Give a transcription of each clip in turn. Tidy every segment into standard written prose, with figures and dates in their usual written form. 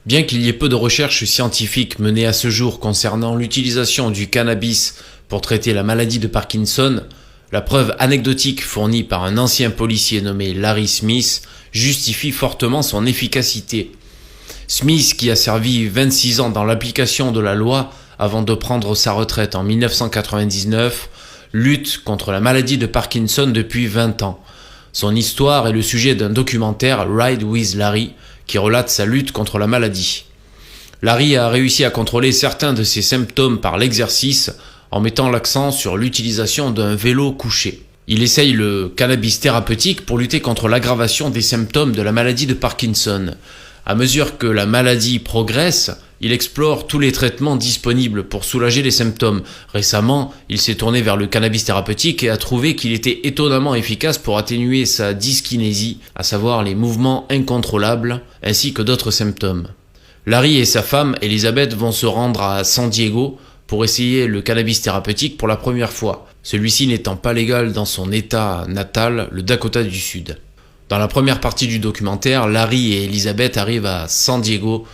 Bien qu'il y ait peu de recherches scientifiques menées à ce jour concernant l'utilisation du cannabis pour traiter la maladie de Parkinson, la preuve anecdotique fournie par un ancien policier nommé Larry Smith justifie fortement son efficacité. Smith, qui a servi 26 ans dans l'application de la loi avant de prendre sa retraite en 1999, lutte contre la maladie de Parkinson depuis 20 ans. Son histoire est le sujet d'un documentaire Ride with Larry qui relate sa lutte contre la maladie. Larry a réussi à contrôler certains de ses symptômes par l'exercice en mettant l'accent sur l'utilisation d'un vélo couché. Il essaye le cannabis thérapeutique pour lutter contre l'aggravation des symptômes de la maladie de Parkinson. À mesure que la maladie progresse, il explore tous les traitements disponibles pour soulager les symptômes. Récemment, il s'est tourné vers le cannabis thérapeutique et a trouvé qu'il était étonnamment efficace pour atténuer sa dyskinésie, à savoir les mouvements incontrôlables, ainsi que d'autres symptômes. Larry et sa femme, Elizabeth, vont se rendre à San Diego pour essayer le cannabis thérapeutique pour la première fois, celui-ci n'étant pas légal dans son état natal, le Dakota du Sud. Dans la première partie du documentaire, Larry et Elizabeth arrivent à San Diego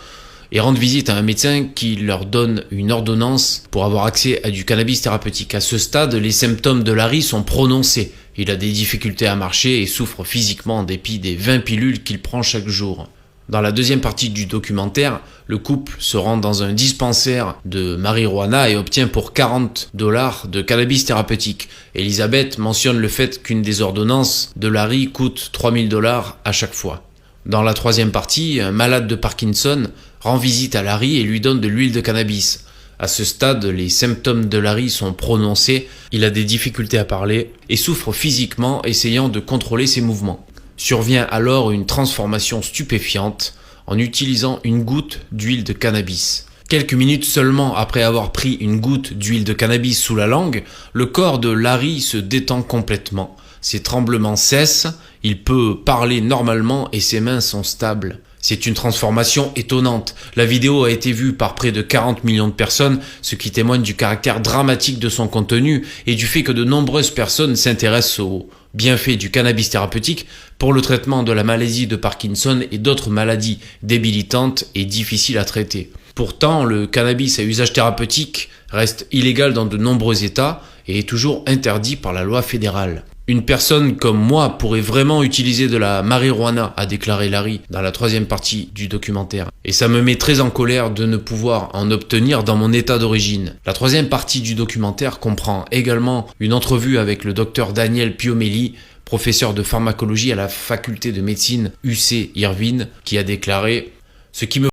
et rendent visite à un médecin qui leur donne une ordonnance pour avoir accès à du cannabis thérapeutique. À ce stade, les symptômes de Larry sont prononcés. Il a des difficultés à marcher et souffre physiquement en dépit des 20 pilules qu'il prend chaque jour. Dans la deuxième partie du documentaire, le couple se rend dans un dispensaire de marijuana et obtient pour $40 de cannabis thérapeutique. Elizabeth mentionne le fait qu'une des ordonnances de Larry coûte $3000 à chaque fois. Dans la troisième partie, un malade de Parkinson rend visite à Larry et lui donne de l'huile de cannabis. À ce stade, les symptômes de Larry sont prononcés, il a des difficultés à parler et souffre physiquement, essayant de contrôler ses mouvements. Survient alors une transformation stupéfiante en utilisant une goutte d'huile de cannabis. Quelques minutes seulement après avoir pris une goutte d'huile de cannabis sous la langue, le corps de Larry se détend complètement. Ses tremblements cessent, il peut parler normalement et ses mains sont stables. C'est une transformation étonnante. La vidéo a été vue par près de 40 millions de personnes, ce qui témoigne du caractère dramatique de son contenu et du fait que de nombreuses personnes s'intéressent aux bienfaits du cannabis thérapeutique pour le traitement de la maladie de Parkinson et d'autres maladies débilitantes et difficiles à traiter. Pourtant, le cannabis à usage thérapeutique reste illégal dans de nombreux États et est toujours interdit par la loi fédérale. Une personne comme moi pourrait vraiment utiliser de la marijuana, a déclaré Larry dans la troisième partie du documentaire. Et ça me met très en colère de ne pouvoir en obtenir dans mon état d'origine. La troisième partie du documentaire comprend également une entrevue avec le docteur Daniel Piomelli, professeur de pharmacologie à la faculté de médecine UC Irvine, qui a déclaré « Ce qui me